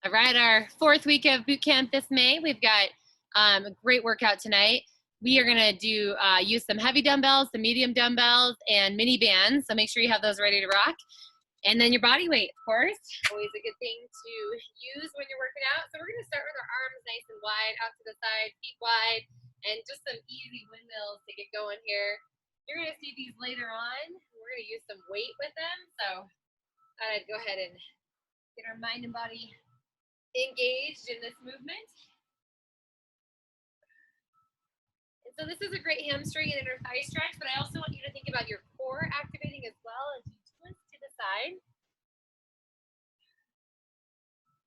All right, our fourth week of boot camp this May. We've got a great workout tonight. We are gonna use some heavy dumbbells, some medium dumbbells, and mini bands. So make sure you have those ready to rock. And then your body weight, of course. Always a good thing to use when you're working out. So we're gonna start with our arms nice and wide, out to the side, feet wide, and just some easy windmills to get going here. You're gonna see these later on. We're gonna use some weight with them. So I'd go ahead and get our mind and body engaged in this movement. And so this is a great hamstring and inner thigh stretch, but I also want you to think about your core activating as well as you twist to the side.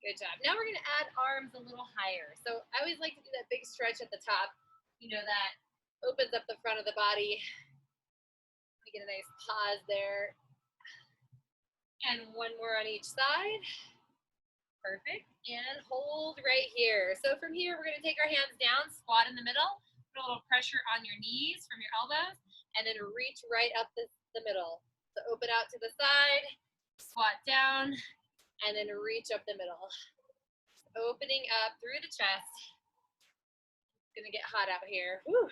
Good job. Now we're going to add arms a little higher. So I always like to do that big stretch at the top, you know, that opens up the front of the body. We get a nice pause there. And one more on each side. Perfect. And hold right here. So from here, we're going to take our hands down, squat in the middle, put a little pressure on your knees from your elbows, and then reach right up the middle. So open out to the side, squat down, and then reach up the middle. Opening up through the chest. It's going to get hot out here. Whew.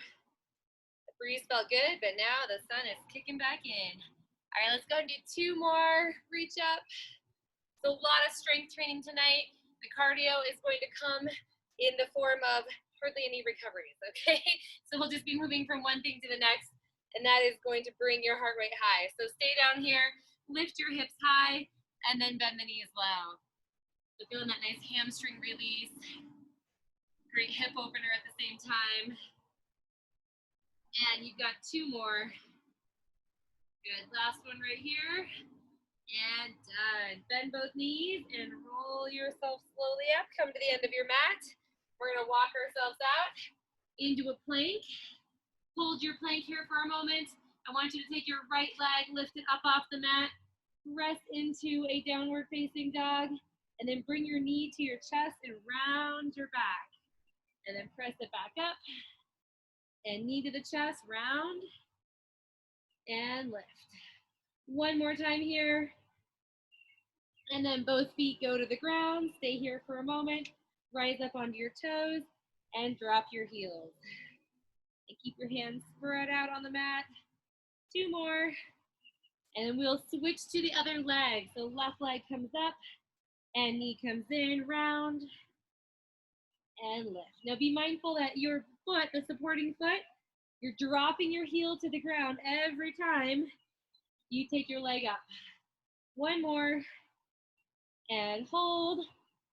The breeze felt good, but now the sun is kicking back in. All right, let's go and do two more. Reach up. So a lot of strength training tonight. The cardio is going to come in the form of hardly any recoveries, okay? So we'll just be moving from one thing to the next, and that is going to bring your heart rate high. So stay down here, lift your hips high, and then bend the knees low. So feeling that nice hamstring release. Great hip opener at the same time. And you've got two more. Good, last one right here. And done. Bend both knees and roll yourself slowly up. Come to the end of your mat. We're going to walk ourselves out into a plank. Hold your plank here for a moment. I want you to take your right leg, lift it up off the mat, press into a downward facing dog, and then bring your knee to your chest and round your back. And then press it back up. And knee to the chest, round, and lift. One more time here. And then both feet go to the ground. Stay here for a moment. Rise up onto your toes and drop your heels. And keep your hands spread out on the mat. Two more. And then we'll switch to the other leg. So left leg comes up and knee comes in, round, and lift. Now be mindful that your foot, the supporting foot, you're dropping your heel to the ground every time you take your leg up. One more, and hold.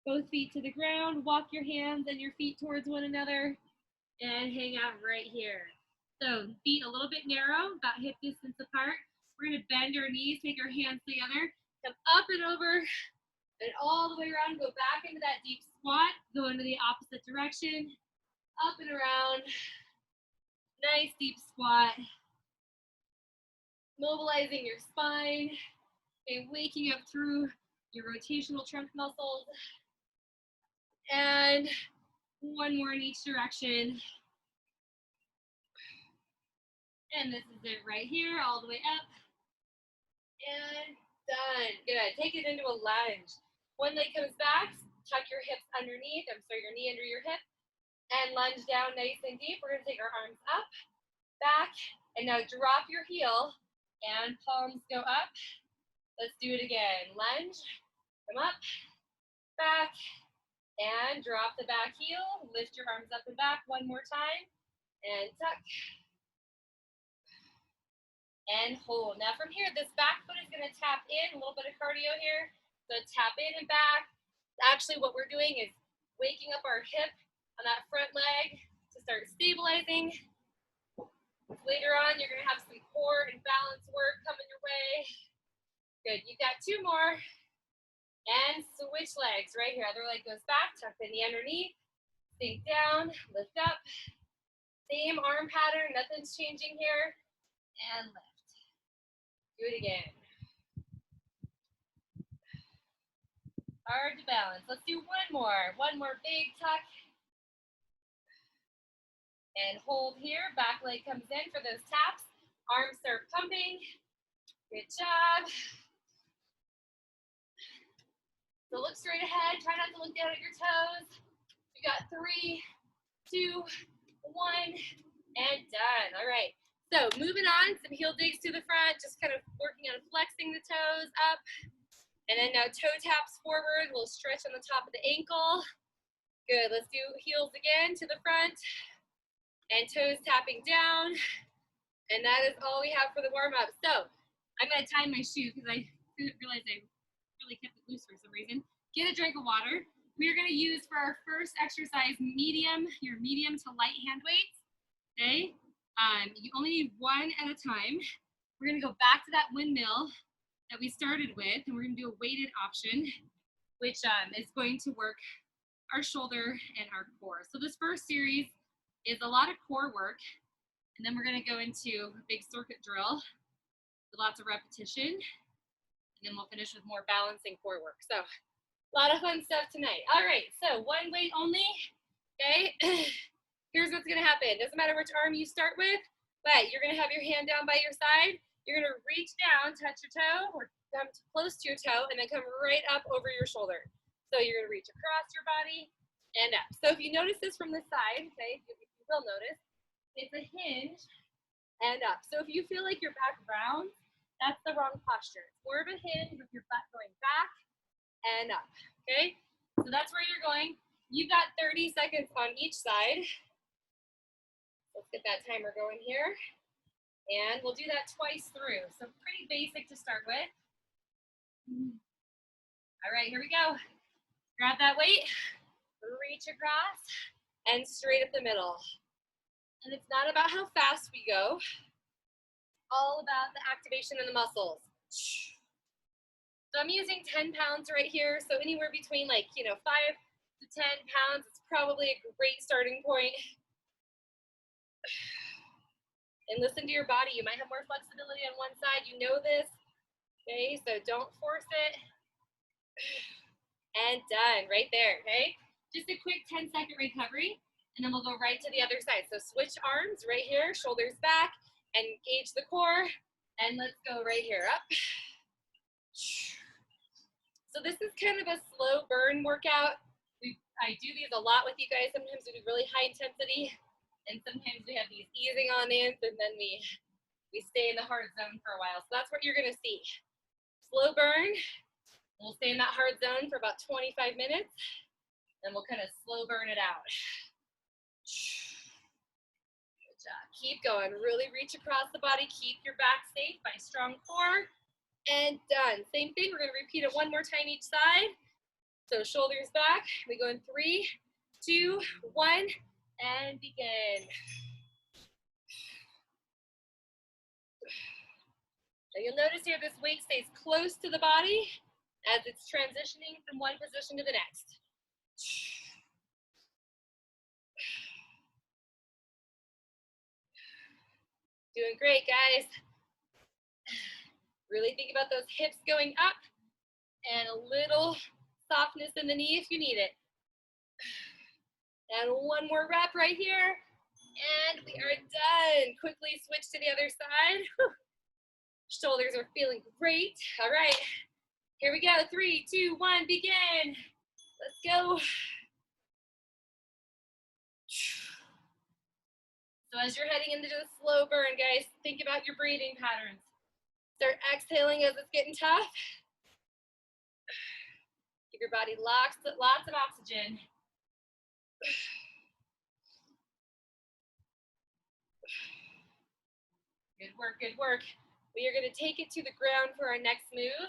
Both feet to the ground. Walk your hands and your feet towards one another, and hang out right here. So feet a little bit narrow, about hip distance apart. We're gonna bend our knees, take our hands together, come up and over, and all the way around, go back into that deep squat, go into the opposite direction, up and around. Nice deep squat. Mobilizing your spine and waking up through your rotational trunk muscles. And one more in each direction. And this is it right here, all the way up. And done. Good. Take it into a lunge. One leg comes back, tuck your hips underneath, your knee under your hip, and lunge down nice and deep. We're gonna take our arms up, back, and now drop your heel and palms go up. Let's do it again. Lunge, come up, back, and drop the back heel. Lift your arms up and back one more time, and tuck, and hold. Now from here, this back foot is gonna tap in, a little bit of cardio here. So tap in and back. Actually what we're doing is waking up our hip on that front leg to start stabilizing. Later on, you're gonna have some core and balance work coming your way. Good, you've got two more. And switch legs right here. Other leg goes back, tuck the knee underneath, sink down, lift up. Same arm pattern, nothing's changing here. And lift. Do it again. Hard to balance. Let's do one more. One more big tuck. And hold here. Back leg comes in for those taps. Arms start pumping. Good job. So look straight ahead. Try not to look down at your toes. We got 3, 2, 1, and done. All right. So moving on, some heel digs to the front, just kind of working on flexing the toes up. And then now toe taps forward. We'll stretch on the top of the ankle. Good. Let's do heels again to the front and toes tapping down. And that is all we have for the warm-up. So I'm going to tie my shoe because I didn't realize I really kept it loose for some reason. Get a drink of water. We are going to use for our first exercise your medium to light hand weights. Okay. You only need one at a time. We're going to go back to that windmill that we started with, and we're going to do a weighted option, which is going to work our shoulder and our core. So this first series is a lot of core work, and then we're going to go into a big circuit drill with lots of repetition, and then we'll finish with more balancing core work. So a lot of fun stuff tonight. All right, so one weight only, okay? Here's what's gonna happen. Doesn't matter which arm you start with, but you're gonna have your hand down by your side. You're gonna reach down, touch your toe, or come close to your toe, and then come right up over your shoulder. So you're gonna reach across your body and up. So if you notice this from the side, okay, you will notice, it's a hinge and up. So if you feel like your back rounds, that's the wrong posture. It's more of a hinge with your butt going back and up, okay? So that's where you're going. You've got 30 seconds on each side. Let's get that timer going here. And we'll do that twice through. So pretty basic to start with. All right, here we go. Grab that weight, reach across, and straight up the middle. And it's not about how fast we go, all about the activation in the muscles. So I'm using 10 pounds right here. So anywhere between 5 to 10 pounds is probably a great starting point. And listen to your body. You might have more flexibility on one side. You know this. Okay, so don't force it. And done right there, okay? Just a quick 10-second recovery, and then we'll go right to the other side. So switch arms right here, shoulders back, and engage the core. And let's go right here, up. So this is kind of a slow burn workout. I do these a lot with you guys. Sometimes we do really high intensity, and sometimes we have these easing on ins, and then we stay in the hard zone for a while. So that's what you're gonna see. Slow burn. We'll stay in that hard zone for about 25 minutes, and we'll kind of slow burn it out. Good job. Keep going. Really reach across the body. Keep your back safe by strong core. And done. Same thing. We're gonna repeat it one more time each side. So shoulders back. We go in 3, 2, 1. And begin. Now you'll notice here this weight stays close to the body as it's transitioning from one position to the next. Doing great, guys. Really think about those hips going up and a little softness in the knee if you need it. And one more rep right here. And we are done. Quickly switch to the other side. Shoulders are feeling great. All right, here we go. 3, 2, 1, begin. Let's go. So as you're heading into the slow burn, guys, think about your breathing patterns. Start exhaling as it's getting tough. Give your body lots of oxygen. Good work, good work. We are going to take it to the ground for our next move,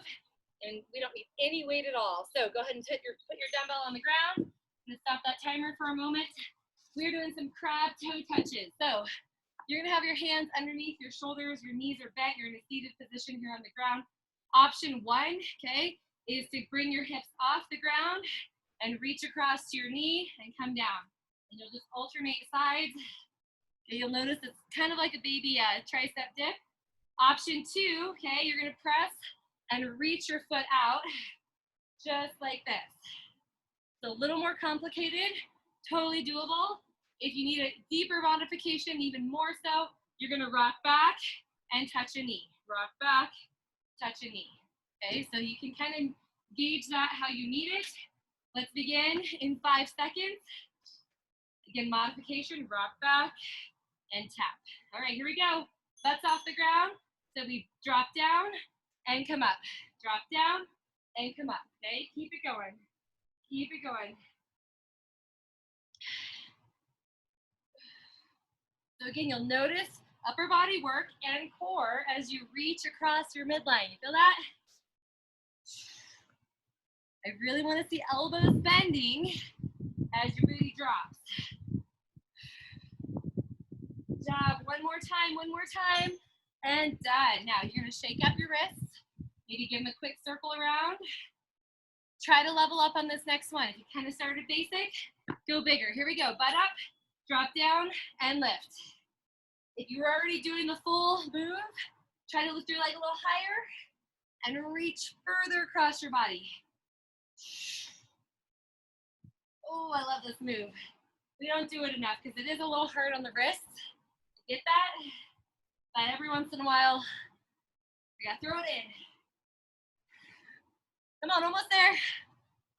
and we don't need any weight at all. So go ahead and put your dumbbell on the ground. I'm going to stop that timer for a moment. We're doing some crab toe touches. So you're going to have your hands underneath your shoulders, your knees are bent, you're in a seated position here on the ground. Option 1, okay, is to bring your hips off the ground and reach across to your knee and come down. And you'll just alternate sides. And you'll notice it's kind of like a baby tricep dip. Option 2, okay, you're gonna press and reach your foot out just like this. So a little more complicated, totally doable. If you need a deeper modification, even more so, you're gonna rock back and touch a knee. Rock back, touch a knee. Okay, so you can kind of gauge that how you need it. Let's begin in 5 seconds. Again, modification, rock back and tap. All right, here we go. Butts off the ground. So we drop down and come up. Drop down and come up. Okay, keep it going. Keep it going. So again, you'll notice upper body work and core as you reach across your midline. You feel that? I really want to see elbows bending as your booty drops. Job. One more time, and done. Now you're going to shake up your wrists. Maybe give them a quick circle around. Try to level up on this next one. If you kind of started basic, go bigger. Here we go. Butt up, drop down, and lift. If you're already doing the full move, try to lift your leg a little higher and reach further across your body. Oh, I love this move. We don't do it enough because it is a little hard on the wrists. Get that? But every once in a while, we gotta throw it in. Come on, almost there.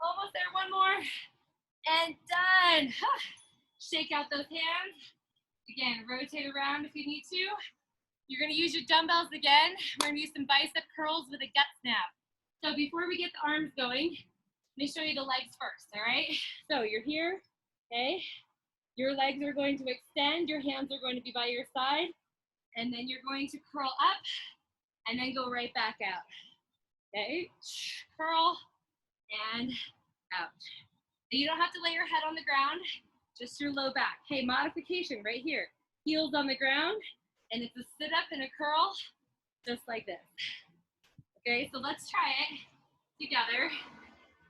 Almost there, one more. And done. Shake out those hands. Again, rotate around if you need to. You're gonna use your dumbbells again. We're gonna use some bicep curls with a gut snap. So before we get the arms going, let me show you the legs first, all right? So you're here, okay? Your legs are going to extend, your hands are going to be by your side, and then you're going to curl up and then go right back out. Okay, curl and out. And you don't have to lay your head on the ground, just your low back. Hey, modification right here. Heels on the ground, and it's a sit up and a curl, just like this. Okay, so let's try it together.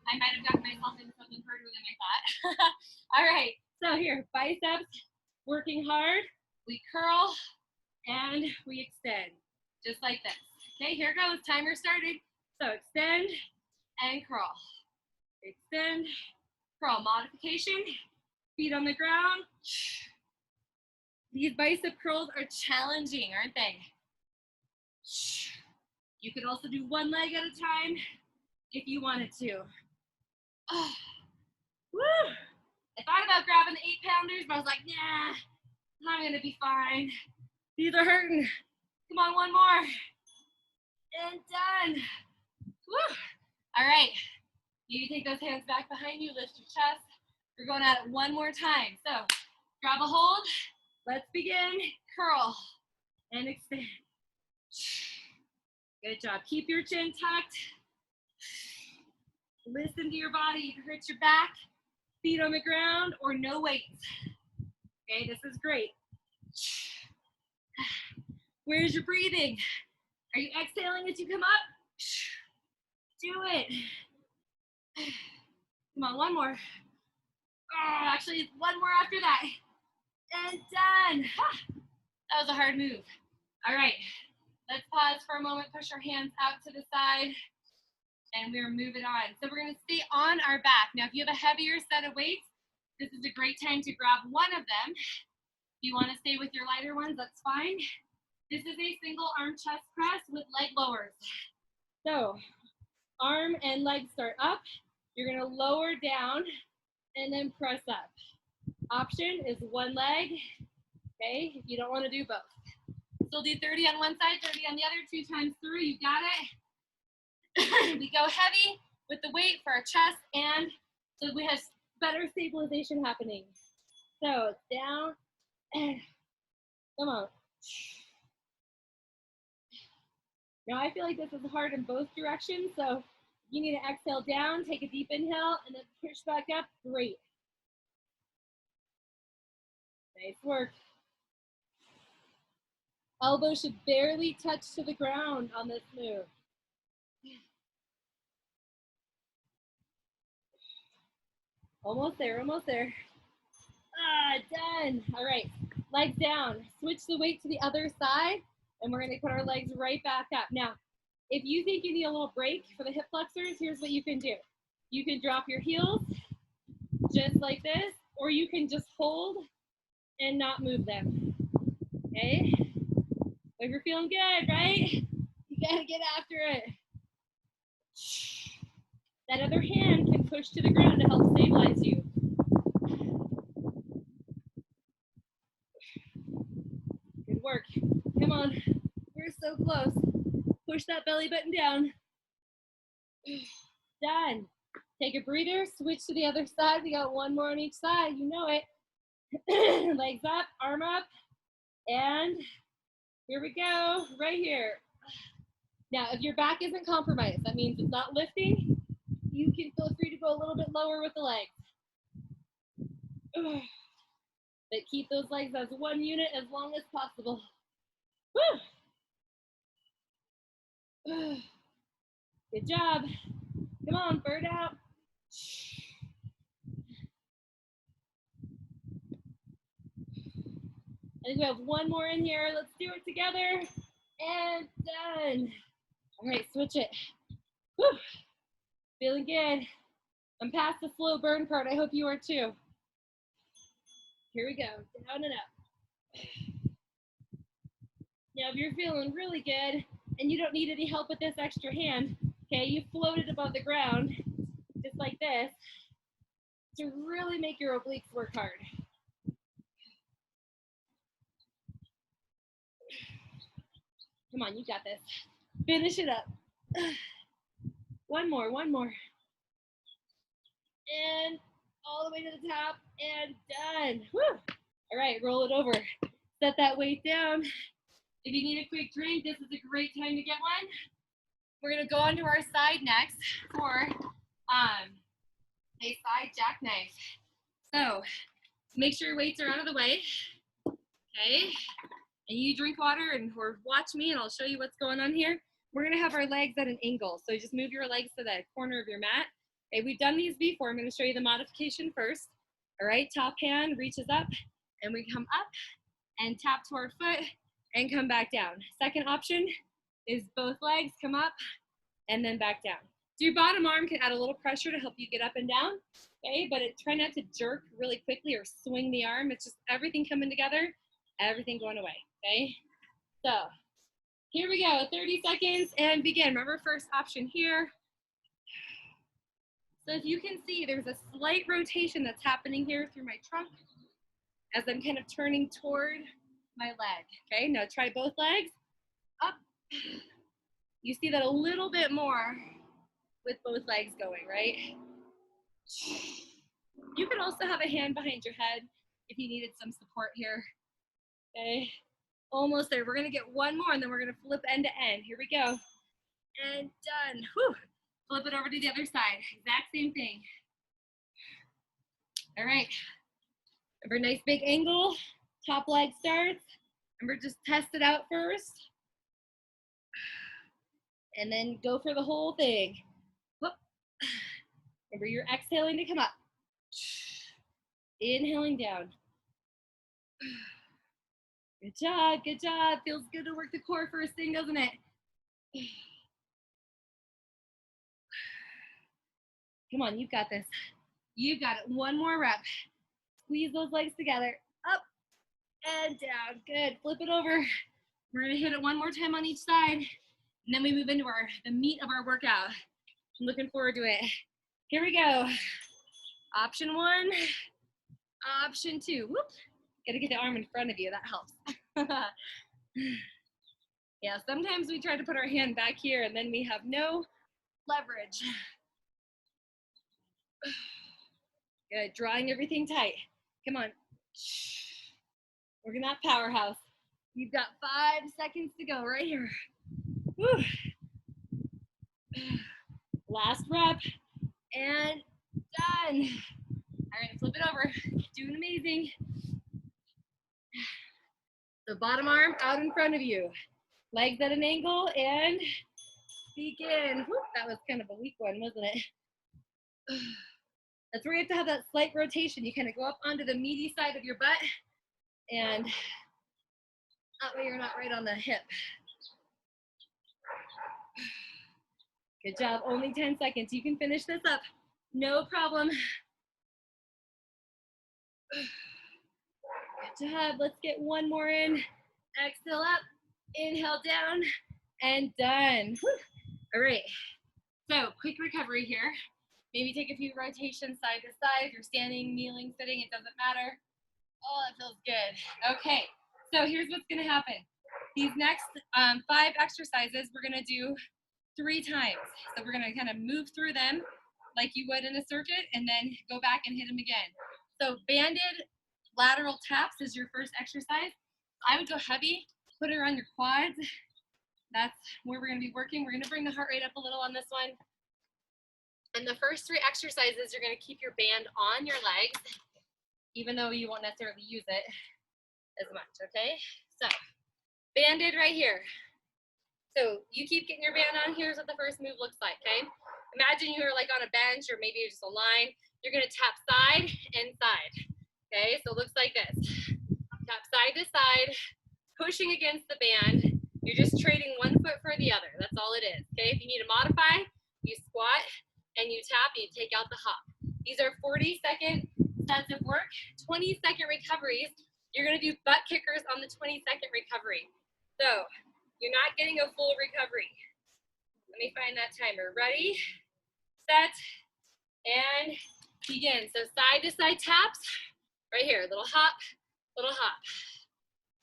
I might have gotten myself into something harder than I thought. All right, so here, biceps, working hard. We curl and we extend, just like this. Okay, here goes, timer started. So extend and curl. Extend, curl, modification, feet on the ground. These bicep curls are challenging, aren't they? You could also do one leg at a time if you wanted to. Oh, woo! I thought about grabbing the 8-pounders, but I was like, nah, I'm gonna be fine. These are hurting. Come on, one more. And done. Woo! All right, you take those hands back behind you, lift your chest. We're going at it one more time. So grab a hold. Let's begin. Curl and extend. Good job. Keep your chin tucked. Listen to your body. If it hurts your back, feet on the ground, or no weights. Okay, this is great. Where's your breathing? Are you exhaling as you come up? Do it. Come on, one more. Oh, actually, one more after that. And done. That was a hard move. All right, let's pause for a moment, push our hands out to the side, and we're moving on. So we're gonna stay on our back. Now, if you have a heavier set of weights, this is a great time to grab one of them. If you wanna stay with your lighter ones, that's fine. This is a single arm chest press with leg lowers. So, arm and leg start up. You're gonna lower down and then press up. Option is one leg, okay, if you don't wanna do both. So do 30 on one side, 30 on the other, 2 times through, you got it. We go heavy with the weight for our chest, and so we have better stabilization happening. So it's down, and come on. Now I feel like this is hard in both directions, so you need to exhale down, take a deep inhale, and then push back up, great. Nice work. Elbows should barely touch to the ground on this move. Almost there, almost there. Done. All right, legs down. Switch the weight to the other side, and we're gonna put our legs right back up. Now, if you think you need a little break for the hip flexors, here's what you can do. You can drop your heels, just like this, or you can just hold and not move them, okay? If you're feeling good, right? You gotta get after it. That other hand can push to the ground to help stabilize you. Good work. Come on. We're so close. Push that belly button down. Done. Take a breather, switch to the other side. We got one more on each side. You know it. Legs up, arm up, and here we go, right here. Now, if your back isn't compromised, that means it's not lifting, you can feel free to go a little bit lower with the legs. But keep those legs as one unit as long as possible. Woo. Good job. Come on, bird out. I think we have one more in here. Let's do it together. And done. All right, switch it. Whew. Feeling good. I'm past the slow burn part. I hope you are too. Here we go. Down and up. Now, if you're feeling really good and you don't need any help with this extra hand, okay, you floated above the ground, just like this, to really make your obliques work hard. Come on, you got this. Finish it up. One more, one more. And all the way to the top and done. Woo. All right, roll it over. Set that weight down. If you need a quick drink, this is a great time to get one. We're gonna go onto our side next for a side jackknife. So make sure your weights are out of the way, okay? And you drink water or watch me and I'll show you what's going on here. We're gonna have our legs at an angle. So just move your legs to the corner of your mat. Okay, we've done these before. I'm gonna show you the modification first. All right, top hand reaches up and we come up and tap to our foot and come back down. Second option is both legs come up and then back down. So your bottom arm can add a little pressure to help you get up and down, okay? But try not to jerk really quickly or swing the arm. It's just everything coming together, everything going away, okay? So here we go, 30 seconds and begin. Remember first option here. So if you can see, there's a slight rotation that's happening here through my trunk as I'm kind of turning toward my leg, okay? Now try both legs, up. You see that a little bit more with both legs going, right? You can also have a hand behind your head if you needed some support here, okay? Almost there. We're gonna get one more and then we're gonna flip end to end. Here we go. And done. Whew. Flip it over to the other side. Exact same thing. All right. Remember, nice big angle. Top leg starts. Remember, just test it out first. And then go for the whole thing. Whoop. Remember, you're exhaling to come up. Inhaling down. Good job, good job. Feels good to work the core first thing, doesn't it? Come on, you've got this. You got it. One more rep. Squeeze those legs together. Up and down. Good. Flip it over. We're gonna hit it one more time on each side. And then we move into the meat of our workout. I'm looking forward to it. Here we go. Option one, option two. Whoop. Gotta get the arm in front of you, that helps. Yeah, sometimes we try to put our hand back here and then we have no leverage. Good, drawing everything tight. Come on. Work in that powerhouse. You've got 5 seconds to go right here. Whew. Last rep and done. All right, flip it over. Doing amazing. The bottom arm out in front of you. Legs at an angle and begin. Whew, that was kind of a weak one, wasn't it? That's where you have to have that slight rotation. You kind of go up onto the meaty side of your butt and that way you're not right on the hip. Good job, only 10 seconds. You can finish this up, no problem. Good job, let's get one more in. Exhale up, inhale down, and done. Whew. All right, so quick recovery here. Maybe take a few rotations side to side. If you're standing, kneeling, sitting, it doesn't matter. Oh, that feels good. Okay, so here's what's gonna happen. These next 5 exercises, we're gonna do 3 times. So we're gonna kind of move through them like you would in a circuit and then go back and hit them again. So banded lateral taps is your first exercise. I would go heavy, put it around your quads. That's where we're gonna be working. We're gonna bring the heart rate up a little on this one. And the first 3 exercises, you're gonna keep your band on your legs, even though you won't necessarily use it as much, okay? So, banded right here. So you keep getting your band on. Here's what the first move looks like, okay? Imagine you're like on a bench or maybe just a line. You're gonna tap side and side, okay? So it looks like this. Tap side to side, pushing against the band. You're just trading one foot for the other. That's all it is, okay? If you need to modify, you squat and you tap and you take out the hop. These are 40-second sets of work, 20-second recoveries. You're gonna do butt kickers on the 20-second recovery. So you're not getting a full recovery. Let me find that timer. Ready, set, and begin. So side to side taps, right here, little hop, little hop.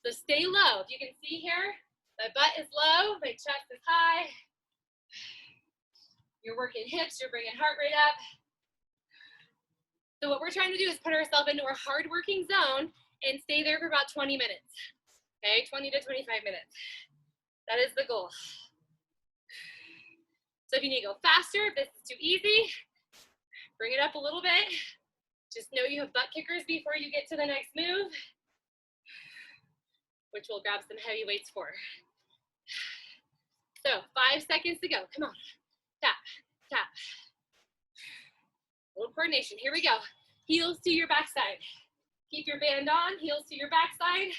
So stay low. If you can see here, my butt is low, my chest is high. You're working hips, you're bringing heart rate up. So what we're trying to do is put ourselves into a hard working zone and stay there for about 20 minutes. Okay, 20 to 25 minutes. That is the goal. So if you need to go faster, if this is too easy, bring it up a little bit. Just know you have butt kickers before you get to the next move, which we'll grab some heavy weights for. So 5 seconds to go. Come on. Tap, tap. A little coordination. Here we go. Heels to your backside. Keep your band on. Heels to your backside.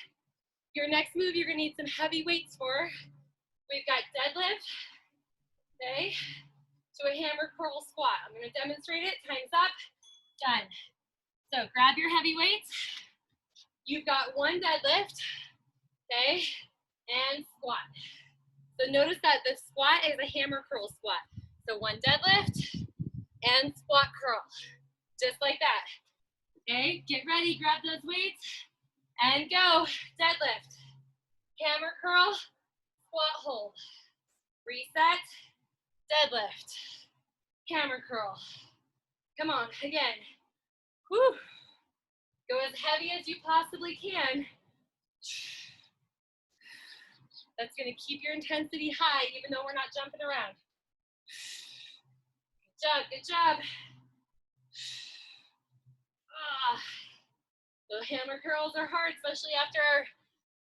Your next move, you're going to need some heavy weights for. We've got deadlift, okay, to a hammer curl squat. I'm going to demonstrate it. Time's up. Done. So grab your heavy weights. You've got 1 deadlift, okay, and squat. So notice that the squat is a hammer curl squat. So 1 deadlift and squat curl, just like that. Okay, get ready, grab those weights, and go. Deadlift, hammer curl, squat hold, reset, deadlift, hammer curl. Come on, again. Whew. Go as heavy as you possibly can. That's gonna keep your intensity high even though we're not jumping around. Good job, good job. The hammer curls are hard, especially after our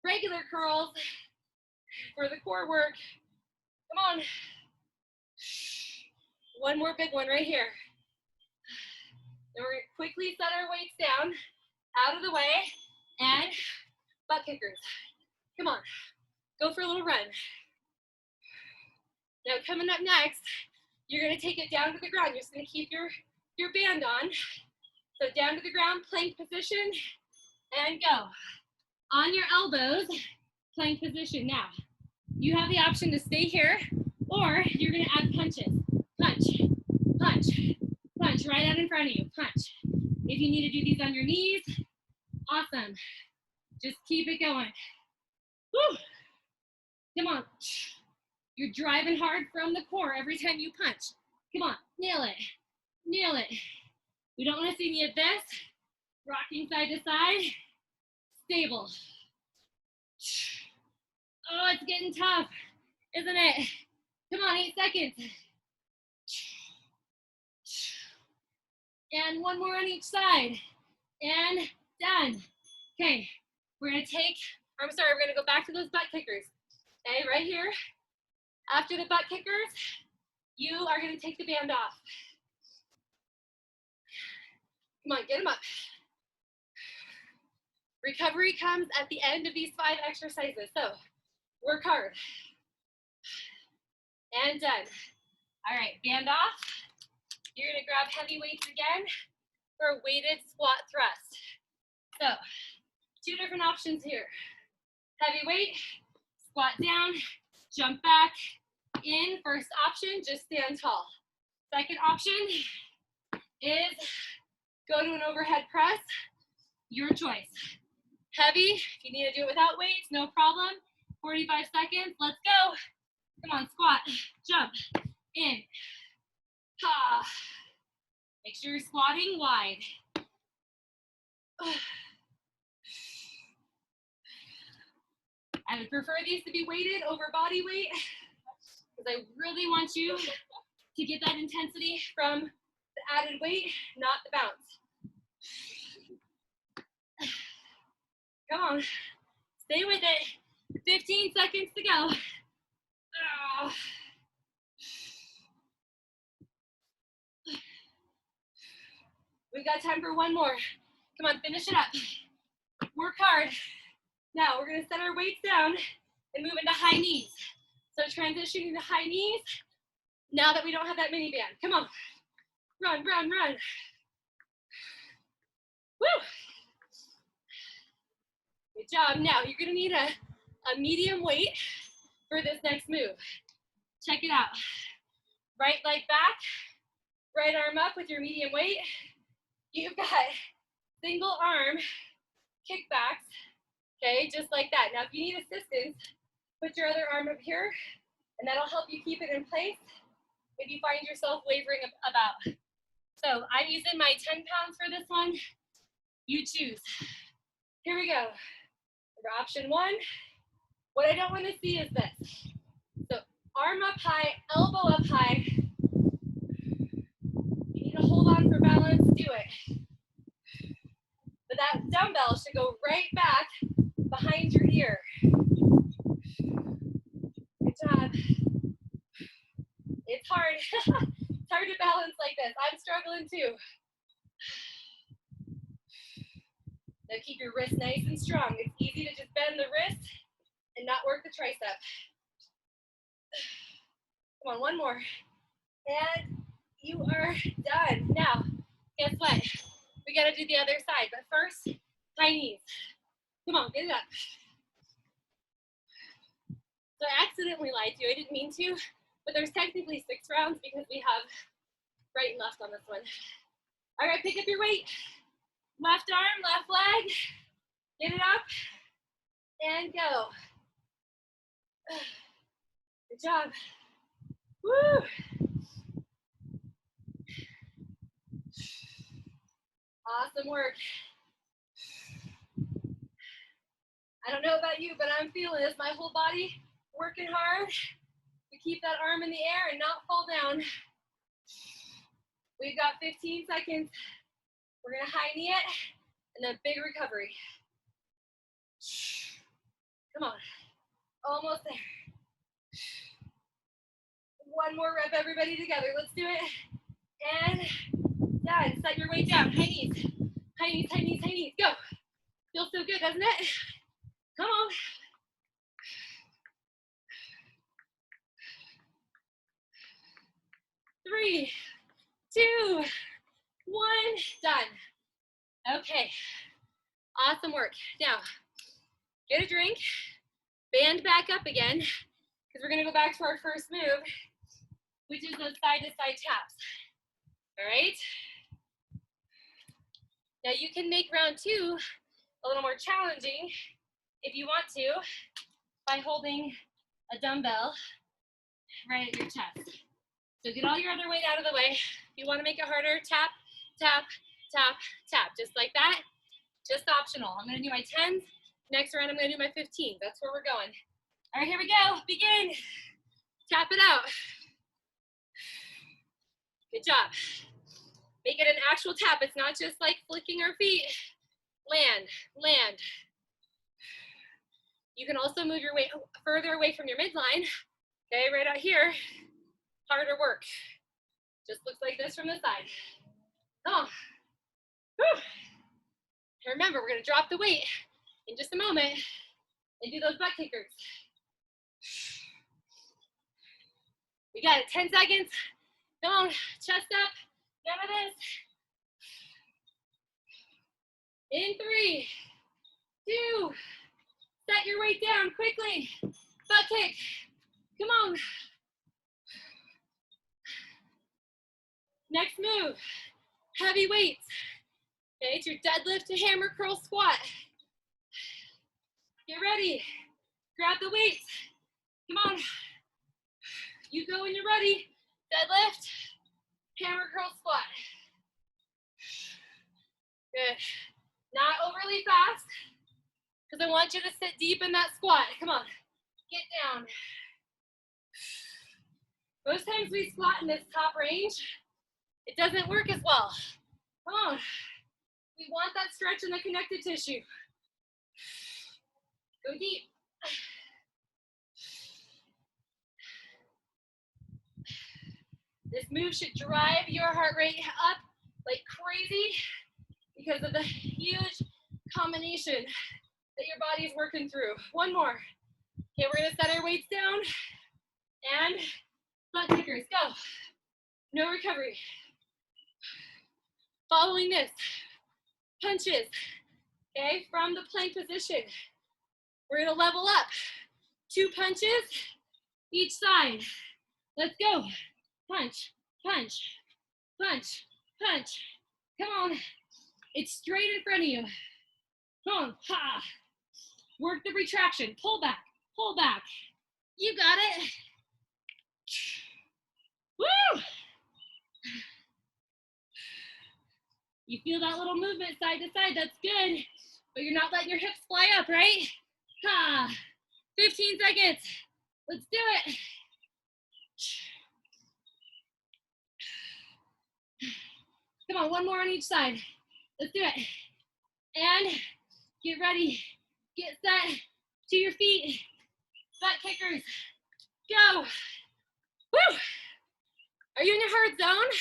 regular curls for the core work. Come on. 1 more big one right here. Then we're gonna quickly set our weights down, out of the way, and butt kickers. Come on, go for a little run. Now coming up next, you're gonna take it down to the ground. You're just gonna keep your band on. So down to the ground, plank position, and go. On your elbows, plank position. Now, you have the option to stay here, or you're gonna add punches. Punch, punch, punch, right out in front of you, punch. If you need to do these on your knees, awesome. Just keep it going. Woo. Come on. You're driving hard from the core every time you punch. Come on, nail it, nail it. We don't wanna see any of this. Rocking side to side, stable. Oh, it's getting tough, isn't it? Come on, 8 seconds. And 1 more on each side. And done. Okay, we're gonna we're gonna go back to those butt kickers. Okay, right here. After the butt kickers, you are gonna take the band off. Come on, get them up. Recovery comes at the end of these 5 exercises, so work hard. And done. All right, band off. You're gonna grab heavy weights again for a weighted squat thrust. So, 2 different options here. Heavy weight, squat down, jump back in. First option, just stand tall. Second option, is go to an overhead press, your choice. Heavy, if you need to do it without weights, no problem. 45 seconds, let's go. Come on, squat, jump, in, ha. Make sure you're squatting wide. I would prefer these to be weighted over body weight because I really want you to get that intensity from the added weight, not the bounce. Come on, stay with it. 15 seconds to go. We've got time for one more. Come on, finish it up. Work hard. Now we're gonna set our weights down and move into high knees. So transitioning to high knees, now that we don't have that mini band. Come on, run, run, run. Woo! Good job. Now you're gonna need a medium weight for this next move. Check it out. Right leg back, right arm up with your medium weight. You've got single arm kickbacks, okay, just like that. Now if you need assistance, put your other arm up here, and that'll help you keep it in place if you find yourself wavering about. So I'm using my 10 pounds for this one. You choose. Here we go. For option one, what I don't want to see is this. So arm up high, elbow up high. You need to hold on for balance, do it. But that dumbbell should go right back behind your ear. Good job. It's hard. It's hard to balance like this. I'm struggling too. Now keep your wrist nice and strong. It's easy to just bend the wrist and not work the tricep. Come on, one more. And you are done. Now, guess what? We gotta do the other side, but first, high knees. Come on, get it up. So I accidentally lied to you, I didn't mean to, but there's technically 6 rounds because we have right and left on this one. All right, pick up your weight. Left arm, left leg. Get it up and go. Good job. Woo! Awesome work. I don't know about you, but I'm feeling this. My whole body working hard to keep that arm in the air and not fall down. We've got 15 seconds. We're gonna high knee it and then big recovery. Come on, almost there. One more rep, everybody together. Let's do it. And done. Set your weight down. High knees. High knees, high knees, high knees. Go. Feels so good, doesn't it? Come on. Three, two, one. Done. Okay. Awesome work. Now, get a drink. Band back up again, because we're going to go back to our first move, which is those side-to-side taps. All right? Now you can make round 2 a little more challenging if you want to by holding a dumbbell right at your chest. So get all your other weight out of the way. If you want to make it harder, tap, tap, tap, tap, just like that. Just optional. I'm going to do my 10s. Next round, I'm going to do my 15s. That's where we're going. All right, here we go. Begin. Tap it out. Good job. Make it an actual tap. It's not just like flicking our feet. Land, land. You can also move your weight further away from your midline. Okay, right out here. Harder work. Just looks like this from the side. Oh. Whew. And remember, we're going to drop the weight in just a moment and do those butt kickers. We got it. 10 seconds. Come on, chest up. None of this. In 3, 2, set your weight down quickly. Butt kick. Come on. Next move. heavy weights. Okay, it's your deadlift to hammer curl squat. Get ready. Grab the weights. Come on. You go when you're ready. Deadlift, hammer curl squat. Good. Not overly fast, because I want you to sit deep in that squat. Come on. Get down. Most times we squat in this top range, it doesn't work as well. Come on. We want that stretch in the connective tissue. Go deep. This move should drive your heart rate up like crazy because of the huge combination that your body's working through. One more. Okay, we're gonna set our weights down and butt kickers, go. No recovery. Following this, punches, okay, from the plank position. We're gonna level up. 2 punches each side. Let's go. Punch, punch, punch, punch. Come on. It's straight in front of you. Come on. Ha. Work the retraction. Pull back. Pull back. You got it. Woo! You feel that little movement side to side. That's good. But you're not letting your hips fly up, right? Ha. 15 seconds. Let's do it. Come on, one more on each side. Let's do it. And get ready. Get set to your feet. Butt kickers. Go. Woo! Are you in your hard zone?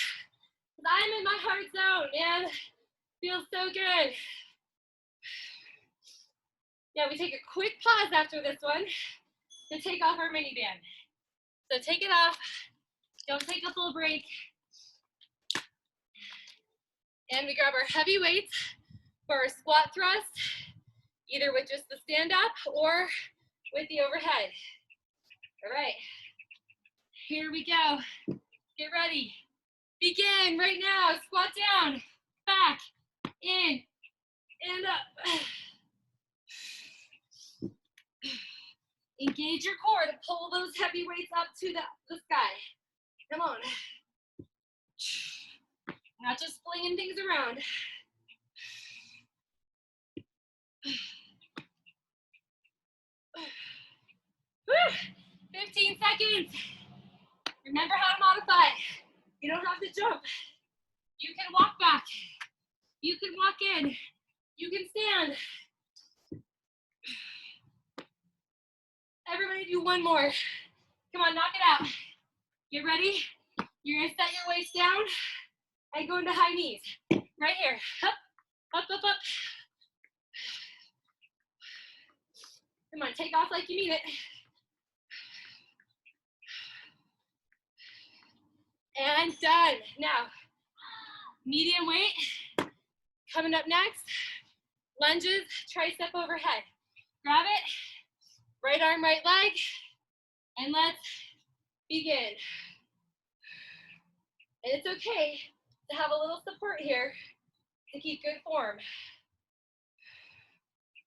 I'm in my hard zone, man. Feels so good. Yeah, we take a quick pause after this one to take off our mini band. So take it off. Don't take a full break. And we grab our heavy weights for our squat thrust, either with just the stand up or with the overhead. All right, here we go. Get ready. Begin right now. Squat down, back, in, and up. Engage your core to pull those heavy weights up to the sky. Come on. Not just flinging things around. Woo! 15 seconds. Remember how to modify. You don't have to jump. You can walk back. You can walk in. You can stand. Everybody do one more. Come on, knock it out. Get ready? You're gonna set your waist down and go into high knees. Right here. Up, up, up, up. Come on, take off like you mean it. And done. Now, medium weight. Coming up next, lunges, tricep overhead. Grab it, right arm, right leg, and let's begin. And it's okay to have a little support here to keep good form.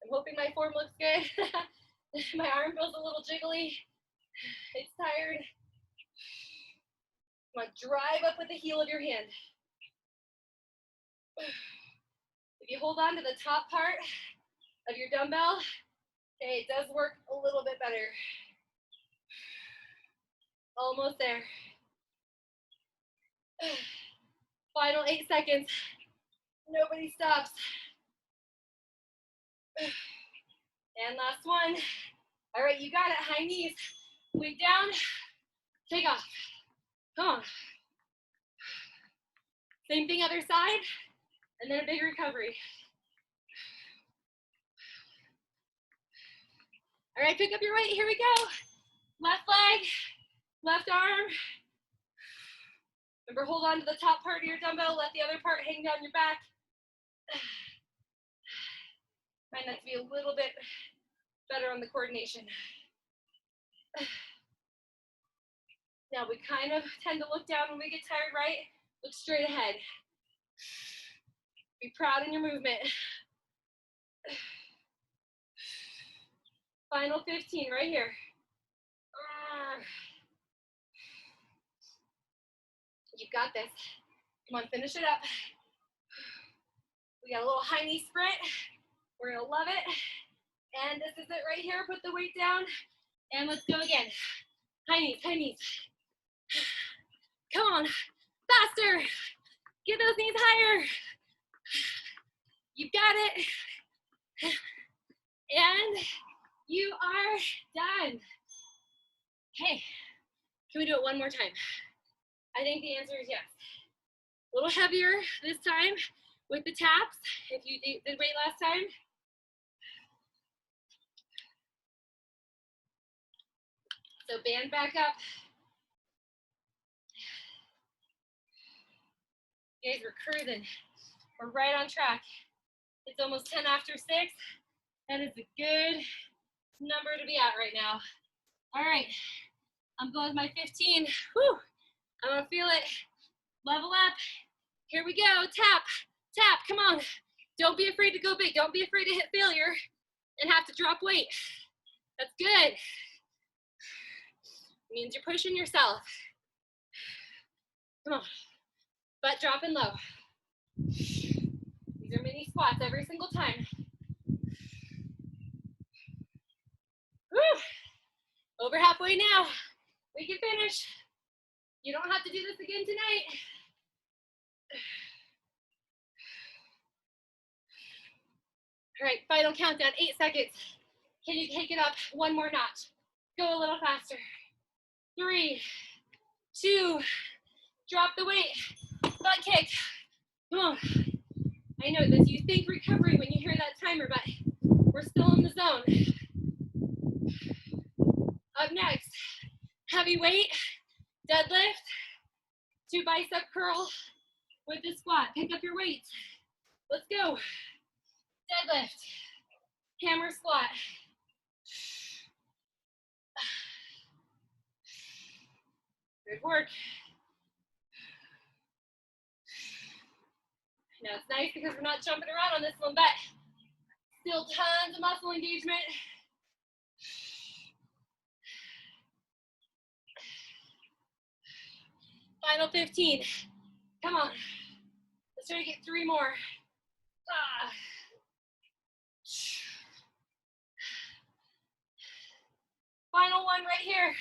I'm hoping my form looks good. My arm feels a little jiggly. It's tired. Come on, drive up with the heel of your hand. If you hold on to the top part of your dumbbell, okay, it does work a little bit better. Almost there. Final 8 seconds. Nobody stops. And last one. All right, you got it. High knees. Weight down. Take off. Come on. Same thing other side. And then a big recovery. All right, pick up your weight. Here we go. Left leg, left arm. Remember, hold on to the top part of your dumbbell. Let the other part hang down your back. Find that to be a little bit better on the coordination. Now, we kind of tend to look down when we get tired, right? Look straight ahead. Be proud in your movement. Final 15 right here. You've got this. Come on, finish it up. We got a little high knee sprint. We're gonna love it. And this is it right here. Put the weight down. And let's go again. High knees, high knees. Come on, faster. Get those knees higher. You've got it. And you are done. Okay, can we do it one more time? I think the answer is yes. A little heavier this time with the taps, if you did weight last time. So band back up. You guys, we're cruising. We're right on track. It's almost 10 after 6. That is a good number to be at right now. All right, I'm going with my 15. Whew, I'm gonna feel it. Level up. Here we go, tap, tap, come on. Don't be afraid to go big. Don't be afraid to hit failure and have to drop weight. That's good. It means you're pushing yourself. Come on, butt dropping low. These are mini squats every single time. Woo. Over halfway now. We can finish. You don't have to do this again tonight. All right, final countdown, 8 seconds. Can you take it up one more notch? Go a little faster. 3, 2, drop the weight, butt kick. Come on. I know this, you think recovery when you hear that timer, but we're still in the zone. Up next, heavy weight, deadlift, 2 bicep curl with the squat. Pick up your weight. Let's go. Deadlift, hammer squat. Good work. Now it's nice because we're not jumping around on this one, but still tons of muscle engagement. Final 15. Come on. Let's try to get 3 more. Final one right here.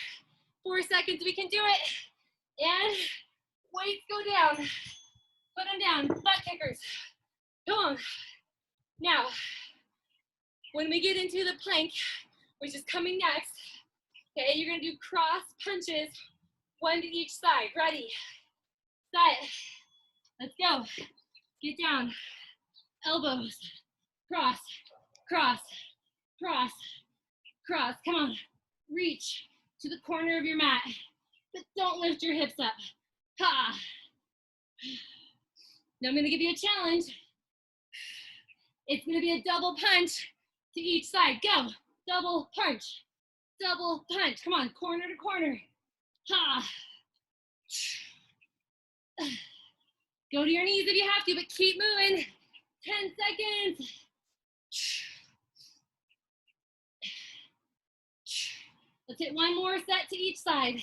4 seconds, we can do it. And weights go down. Put them down, butt kickers. Come on. Now, when we get into the plank, which is coming next, okay, you're gonna do cross punches, 1 to each side. Ready, set, let's go. Get down, elbows, cross, cross, cross, cross. Come on, reach to the corner of your mat, but don't lift your hips up. Ha. Now I'm gonna give you a challenge. It's gonna be a double punch to each side. Go, double punch, double punch. Come on, corner to corner. Ha. Go to your knees if you have to, but keep moving. 10 seconds. Let's hit 1 more set to each side.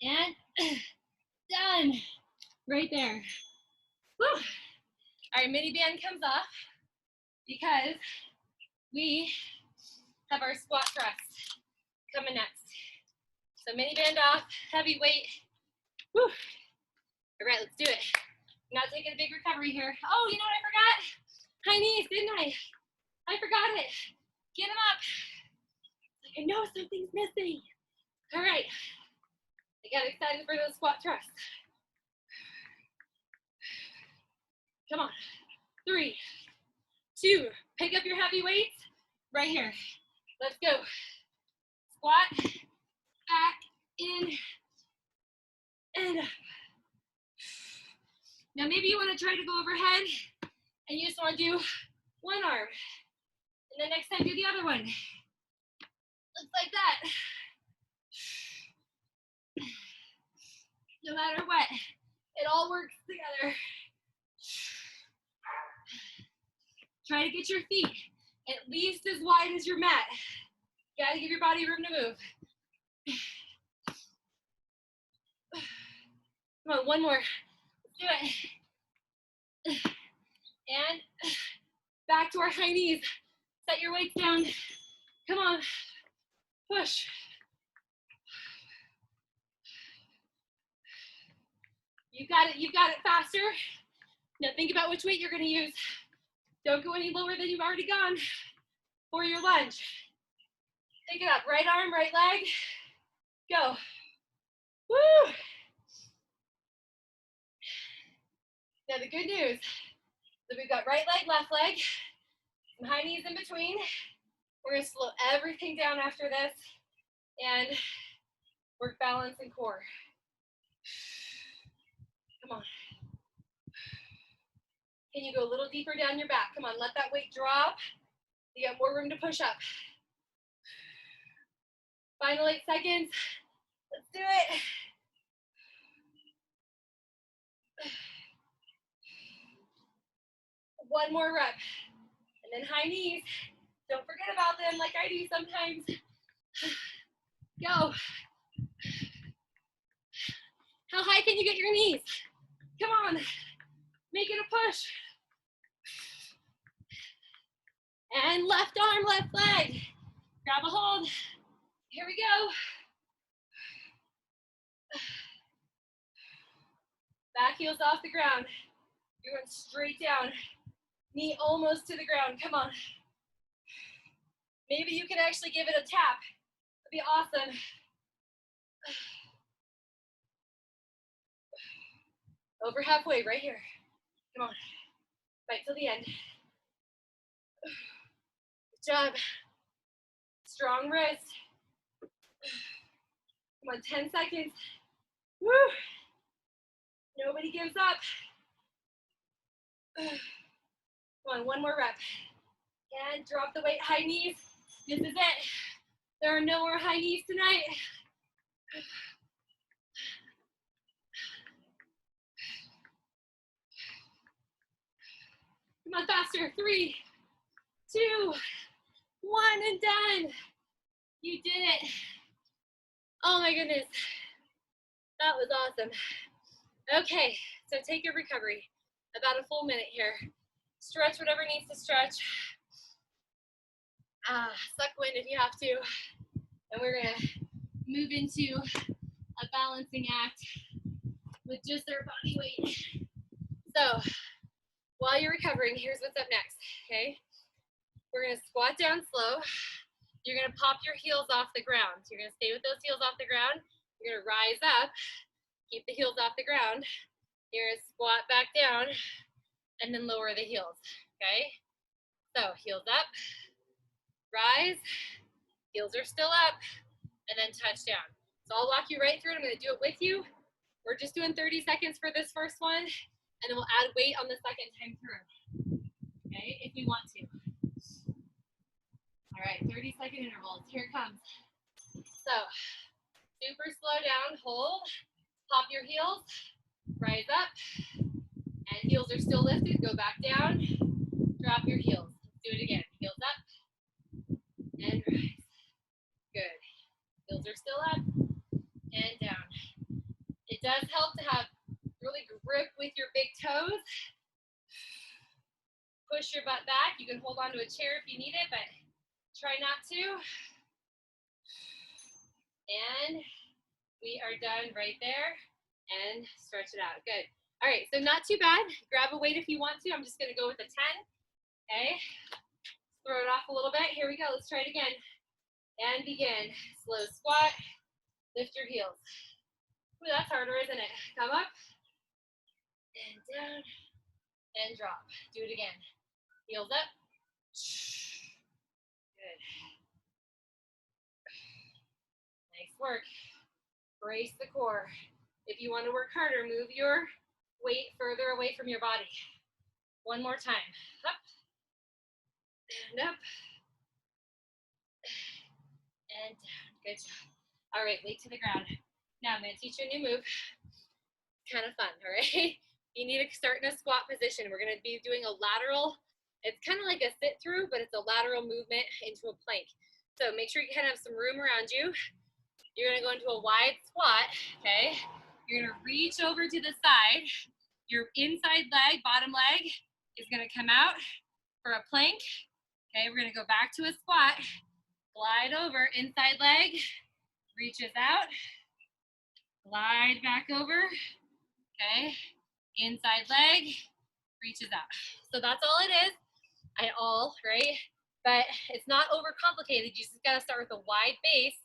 And done. Right there. Whew. All right, mini band comes off because we have our squat thrust coming next. So mini band off, heavy weight. Whew. All right, let's do it. Not taking a big recovery here. Oh, you know what I forgot? High knees, didn't I? I forgot it. Get them up. I know something's missing. All right. I got excited for those squat thrusts. Come on. 3, 2, pick up your heavy weights right here. Let's go. Squat, back, in, and up. Now maybe you want to try to go overhead and you just want to do one arm. And then next time do the other one. Looks like that. No matter what, it all works together. Try to get your feet at least as wide as your mat. You gotta give your body room to move. Come on, one more. Let's do it. And back to our high knees. Set your weights down. Come on, push. You got it faster. Now think about which weight you're gonna use. Don't go any lower than you've already gone for your lunge. Pick it up, right arm, right leg, go. Woo! Now the good news is that we've got right leg, left leg, some high knees in between. We're gonna slow everything down after this and work balance and core. Come on. Can you go a little deeper down your back? Come on, let that weight drop. You got more room to push up. Final 8 seconds. Let's do it. One more rep. And then high knees. Don't forget about them like I do sometimes. Go. How high can you get your knees? Come on. Make it a push. And left arm, left leg. Grab a hold. Here we go. Back heels off the ground. You're going straight down. Knee almost to the ground. Come on. Maybe you can actually give it a tap. That'd be awesome. Over halfway, right here. Come on. Fight till the end. Good job. Strong wrist. Come on, 10 seconds. Woo! Nobody gives up. Come on, one more rep. And drop the weight, high knees. This is it. There are no more high knees tonight. Come on, faster. 3, 2, 1, and done. You did it. Oh my goodness. That was awesome. Okay, so take your recovery. About a full minute here. Stretch whatever needs to stretch. Suck wind if you have to. And we're gonna move into a balancing act with just our body weight. So, while you're recovering, here's what's up next, okay? We're gonna squat down slow. You're gonna pop your heels off the ground. You're gonna stay with those heels off the ground. You're gonna rise up, keep the heels off the ground. You're gonna squat back down and then lower the heels, okay? So heels up, rise, heels are still up, and then touch down. So I'll walk you right through it. I'm gonna do it with you. We're just doing 30 seconds for this first one, and then we'll add weight on the second time through, okay, if you want to. All right, 30-second intervals, here it comes. So, super slow down, hold, pop your heels, rise up, and heels are still lifted, go back down, drop your heels. Let's do it again, heels up, and rise. Good. Heels are still up, and down. It does help to have really grip with your big toes. Push your butt back. You can hold onto a chair if you need it, but try not to. And we are done right there. And stretch it out. Good. All right, so not too bad. Grab a weight if you want to. I'm just going to go with a 10. Okay. Throw it off a little bit. Here we go. Let's try it again. And begin. Slow squat. Lift your heels. Ooh, that's harder, isn't it? Come up. And down. And drop. Do it again. Heels up. Good. Nice work. Brace the core. If you want to work harder, move your weight further away from your body. One more time. Up. And up. And down. Good job. All right, weight to the ground. Now I'm going to teach you a new move. Kind of fun, all right? You need to start in a squat position. We're going to be doing a lateral It's kind of like a sit through, but it's a lateral movement into a plank. So make sure you kind of have some room around you. You're gonna go into a wide squat, okay? You're gonna reach over to the side. Your inside leg, bottom leg, is gonna come out for a plank. Okay, we're gonna go back to a squat, glide over, inside leg, reaches out, glide back over, okay? Inside leg, reaches out. So that's all it is, right? But it's not overcomplicated. You just gotta start with a wide base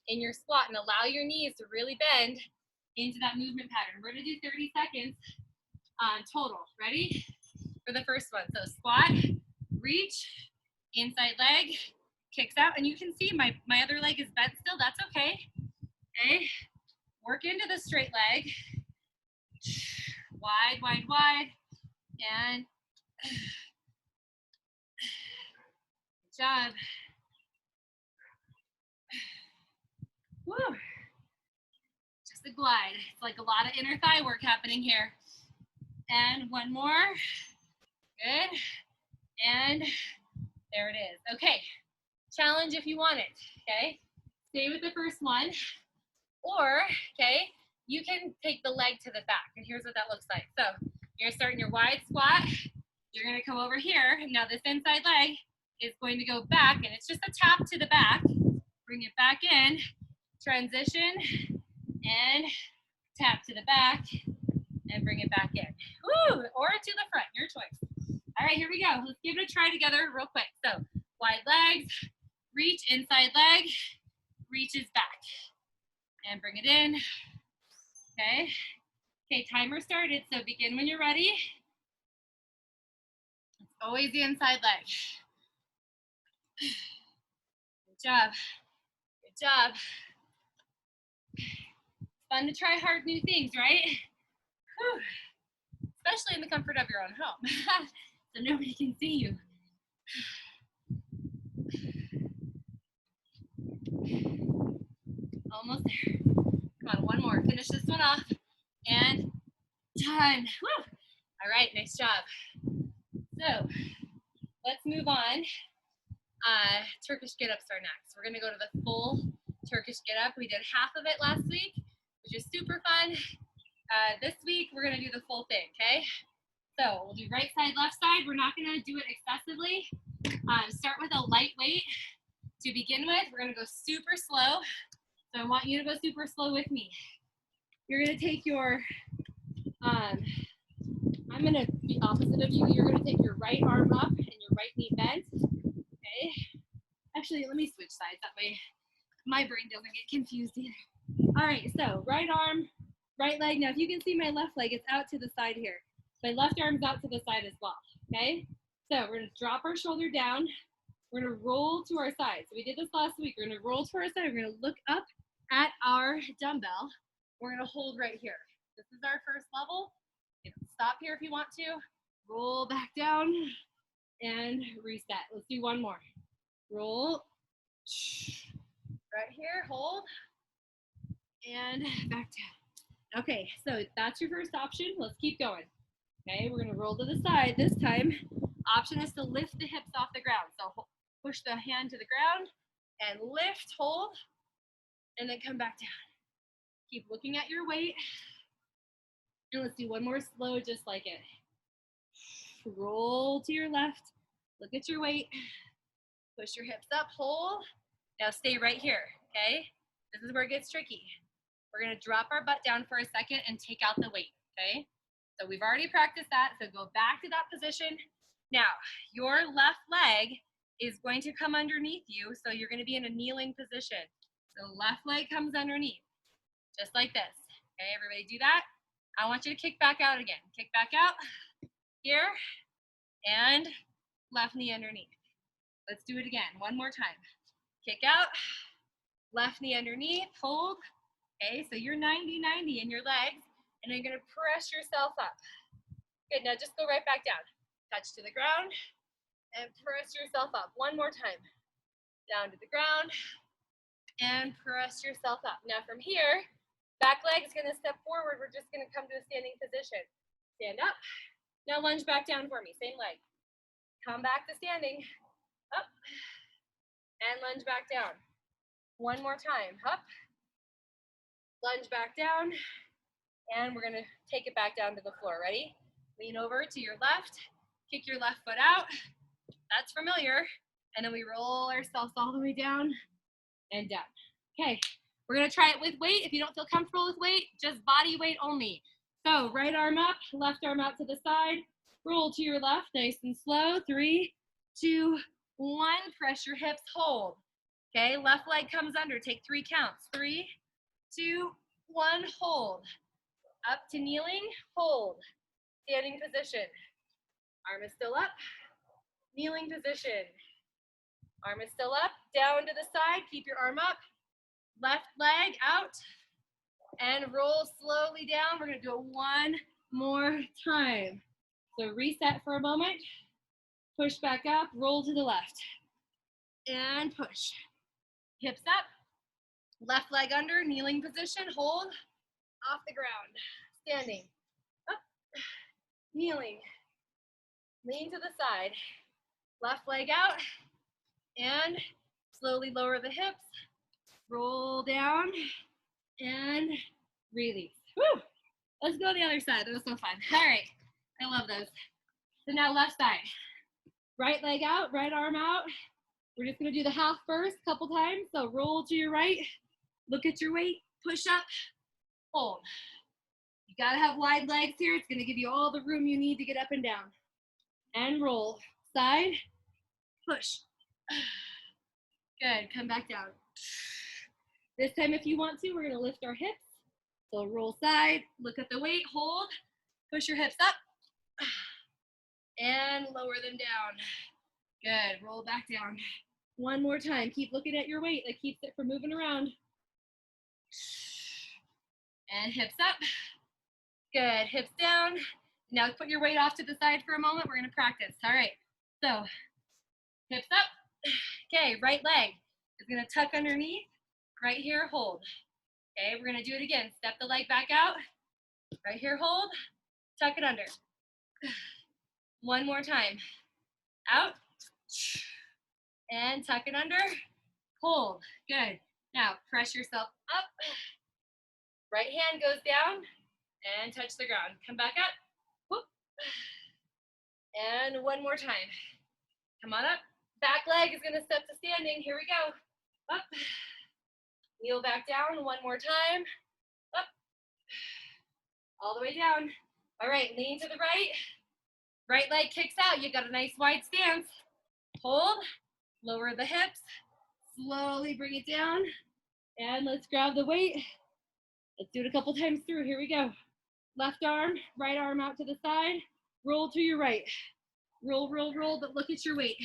in your squat and allow your knees to really bend into that movement pattern. We're gonna do 30 seconds total. Ready? For the first one. So squat, reach, inside leg, kicks out. And you can see my other leg is bent still. That's okay. Okay. Work into the straight leg. Wide, wide, wide. And good job. Woo. Just a glide. It's like a lot of inner thigh work happening here. And one more. Good. And there it is. Okay. Challenge if you want it. Okay. Stay with the first one. Or, okay, you can take the leg to the back. And here's what that looks like. So you're gonna start in your wide squat. You're gonna come over here. Now this inside leg is going to go back, and it's just a tap to the back. Bring it back in, transition, and tap to the back, and bring it back in. Woo! Or to the front, your choice. All right, here we go. Let's give it a try together real quick. So wide legs, reach, inside leg, reaches back. And bring it in. Okay. Okay, timer started. So begin when you're ready. It's always the inside leg. Good job. Good job. Fun to try hard new things, right? Whew. Especially in the comfort of your own home. So nobody can see you. Almost there. Come on, one more. Finish this one off. And done. Woo. All right, nice job. So let's move on. Turkish get-ups are next. We're gonna go to the full Turkish get-up. We did half of it last week, which is super fun. This week, we're gonna do the full thing, okay? So we'll do right side, left side. We're not gonna do it excessively. Start with a light weight to begin with. We're gonna go super slow. So I want you to go super slow with me. You're gonna take your, I'm gonna be opposite of you. You're gonna take your right arm up and your right knee bent, okay? Actually, let me switch sides. That way my brain doesn't get confused either. All right, so right arm, right leg. Now, if you can see my left leg, it's out to the side here. My left arm's out to the side as well, okay? So we're gonna drop our shoulder down. We're gonna roll to our side. So we did this last week. We're gonna roll to our side. We're gonna look up at our dumbbell. We're gonna hold right here. This is our first level. You can stop here if you want to. Roll back down and reset. Let's do one more. Roll. Right here, hold. And back down. Okay, so that's your first option. Let's keep going. Okay, we're gonna roll to the side. This time, option is to lift the hips off the ground. So push the hand to the ground and lift, hold, and then come back down. Keep looking at your weight. And let's do one more slow, just like it. Roll to your left. Look at your weight. Push your hips up, hold. Now stay right here, okay? This is where it gets tricky. We're gonna drop our butt down for a second and take out the weight, okay? So we've already practiced that, so go back to that position. Now, your left leg is going to come underneath you, so you're gonna be in a kneeling position. So left leg comes underneath, just like this. Okay, everybody do that. I want you to kick back out again. Kick back out, here, and left knee underneath. Let's do it again, one more time. Kick out, left knee underneath, hold. Okay, so you're 90-90 in your legs, and you're gonna press yourself up. Good, now just go right back down. Touch to the ground, and press yourself up. One more time. Down to the ground, and press yourself up. Now from here, back leg is gonna step forward. We're just gonna come to a standing position. Stand up. Now lunge back down for me, same leg. Come back to standing. Up. And lunge back down. One more time. Up. Lunge back down. And we're going to take it back down to the floor. Ready? Lean over to your left. Kick your left foot out. That's familiar. And then we roll ourselves all the way down and down. Okay, we're gonna try it with weight. If you don't feel comfortable with weight, just body weight only. So right arm up, left arm out to the side, roll to your left, nice and slow. 3, 2, 1, press your hips, hold. Okay, left leg comes under, take 3 counts. 3, 2, 1, hold. Up to kneeling, hold. Standing position. Arm is still up, kneeling position. Arm is still up, down to the side, keep your arm up. Left leg out, and roll slowly down. We're gonna do it one more time. So reset for a moment, push back up, roll to the left, and push. Hips up, left leg under, kneeling position, hold, off the ground, standing, up, kneeling, lean to the side, left leg out, and slowly lower the hips, roll down, and release. Woo! Let's go to the other side. That was so fun. All right, I love those. So now left side. Right leg out, right arm out. We're just gonna do the half first, couple times. So roll to your right, look at your weight, push up, hold. You gotta have wide legs here. It's gonna give you all the room you need to get up and down. And roll, side, push. Good, come back down. This time if you want to, we're gonna lift our hips. So roll side, look at the weight, hold, push your hips up, and lower them down. Good, roll back down. One more time, keep looking at your weight, that keeps it from moving around. And hips up. Good, hips down. Now put your weight off to the side for a moment, we're gonna practice. All right, so hips up. Okay, right leg is gonna tuck underneath, right here, hold. Okay, we're gonna do it again. Step the leg back out, right here, hold, tuck it under. One more time. Out, and tuck it under, hold. Good. Now press yourself up. Right hand goes down, and touch the ground. Come back up, whoop. And one more time. Come on up. Back leg is gonna step to standing. Here we go. Up. Kneel back down one more time. Up. All the way down. All right, lean to the right. Right leg kicks out. You got a nice wide stance. Hold. Lower the hips. Slowly bring it down. And let's grab the weight. Let's do it a couple times through. Here we go. Left arm, right arm out to the side. Roll to your right. Roll, roll, roll, but look at your weight.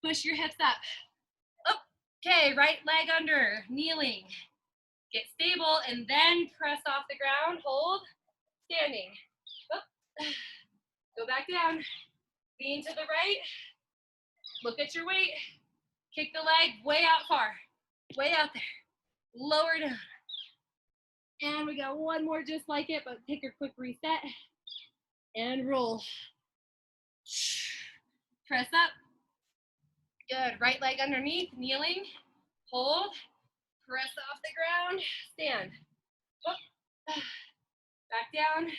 Push your hips up. Up. Okay, right leg under, kneeling. Get stable and then press off the ground. Hold, standing. Up. Go back down. Lean to the right. Look at your weight. Kick the leg way out far. Way out there. Lower down. And we got one more just like it, but take a quick reset. And roll. Press up. Good. Right leg underneath, kneeling. Hold. Press off the ground. Stand. Up. Back down.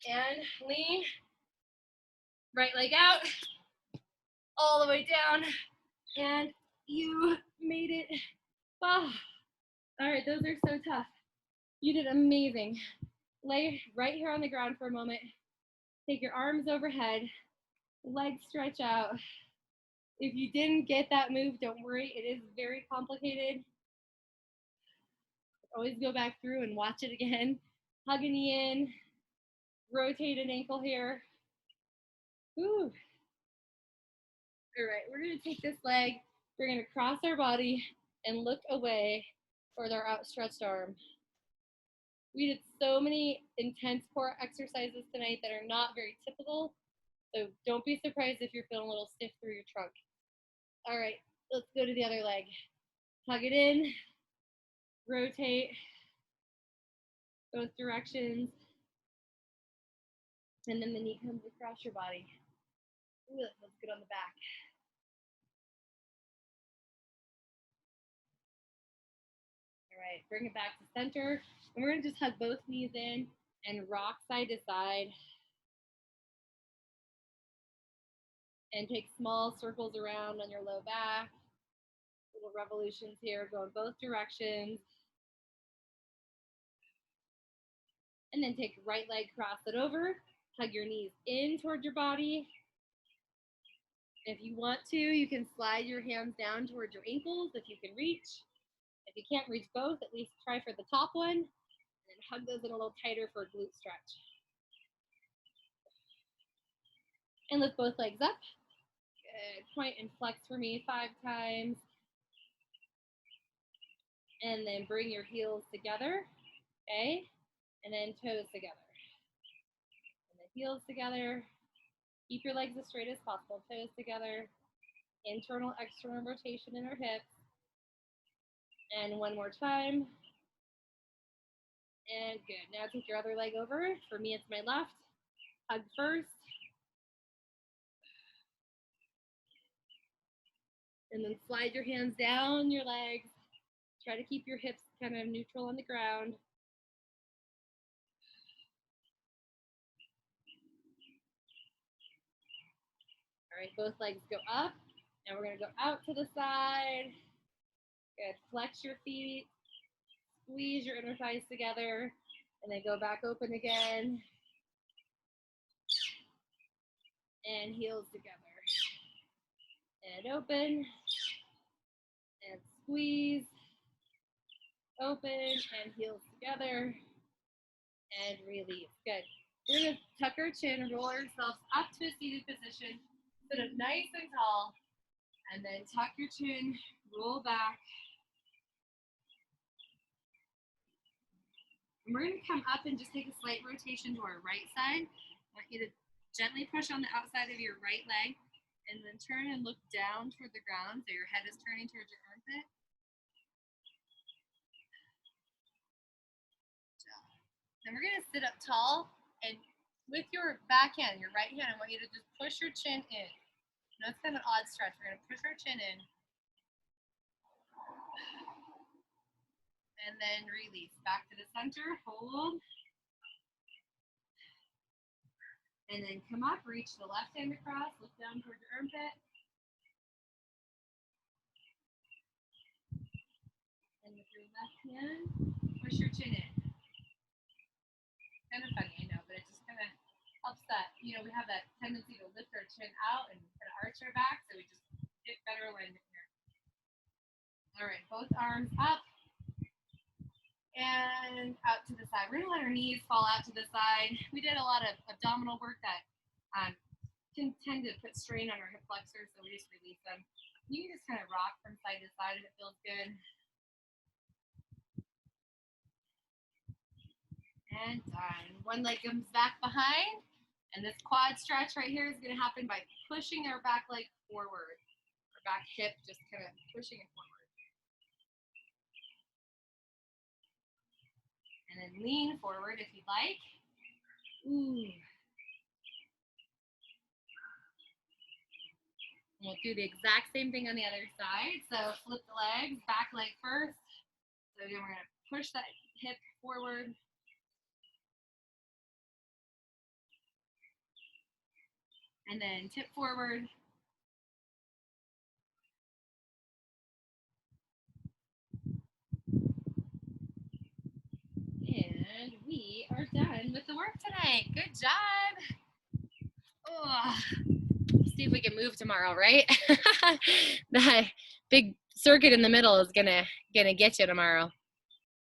And lean. Right leg out. All the way down. And you made it. Oh. All right, those are so tough. You did amazing. Lay right here on the ground for a moment. Take your arms overhead. Legs stretch out. If you didn't get that move, don't worry. It is very complicated. Always go back through and watch it again. Hug a knee in. Rotate an ankle here. Ooh. All right, we're going to take this leg. We're going to cross our body and look away toward our outstretched arm. We did so many intense core exercises tonight that are not very typical. So don't be surprised if you're feeling a little stiff through your trunk. All right, let's go to the other leg. Hug it in, rotate both directions, and then the knee comes across your body. Ooh, that feels good on the back. All right, bring it back to center. And we're gonna just hug both knees in and rock side to side. And take small circles around on your low back. Little revolutions here, go in both directions. And then take right leg, cross it over. Hug your knees in towards your body. If you want to, you can slide your hands down towards your ankles if you can reach. If you can't reach both, at least try for the top one. And then hug those in a little tighter for a glute stretch. And lift both legs up. Good. Point and flex for me 5 times. And then bring your heels together. Okay? And then toes together. And the heels together. Keep your legs as straight as possible. Toes together. Internal, external rotation in our hips. And one more time. And good. Now take your other leg over. For me, it's my left. Hug first. And then slide your hands down your legs. Try to keep your hips kind of neutral on the ground. All right, both legs go up. And we're going to go out to the side. Good. Flex your feet. Squeeze your inner thighs together. And then go back open again. And heels together. And open. And squeeze. Open and heels together. And release. Good. We're going to tuck our chin, roll ourselves up to a seated position. Sit up nice and tall. And then tuck your chin, roll back. And we're going to come up and just take a slight rotation to our right side. I want you to gently push on the outside of your right leg. And then turn and look down toward the ground so your head is turning towards your armpit. Then we're going to sit up tall, and with your back hand, your right hand, I want you to just push your chin in. Now it's kind of an odd stretch. We're going to push our chin in. And then release. Back to the center, hold. And then come up, reach the left hand across, look down towards your armpit. And with your left hand, push your chin in. Kind of funny, I know, but it just kind of helps that, we have that tendency to lift our chin out and kind of arch our back, so we just get better alignment here. All right, both arms up and out to the side. We're gonna let our knees fall out to the side. We did a lot of abdominal work that can tend to put strain on our hip flexors, so we just release them. You can just kind of rock from side to side if it feels good. And done. One leg comes back behind. And this quad stretch right here is going to happen by pushing our back leg forward. Our back hip just kind of pushing it forward. And then lean forward if you'd like. Ooh. And we'll do the exact same thing on the other side. So flip the legs, back leg first. So again, we're going to push that hip forward. And then tip forward. And we are done with the work tonight. Good job. Oh, see if we can move tomorrow, right? That big circuit in the middle is gonna get you tomorrow.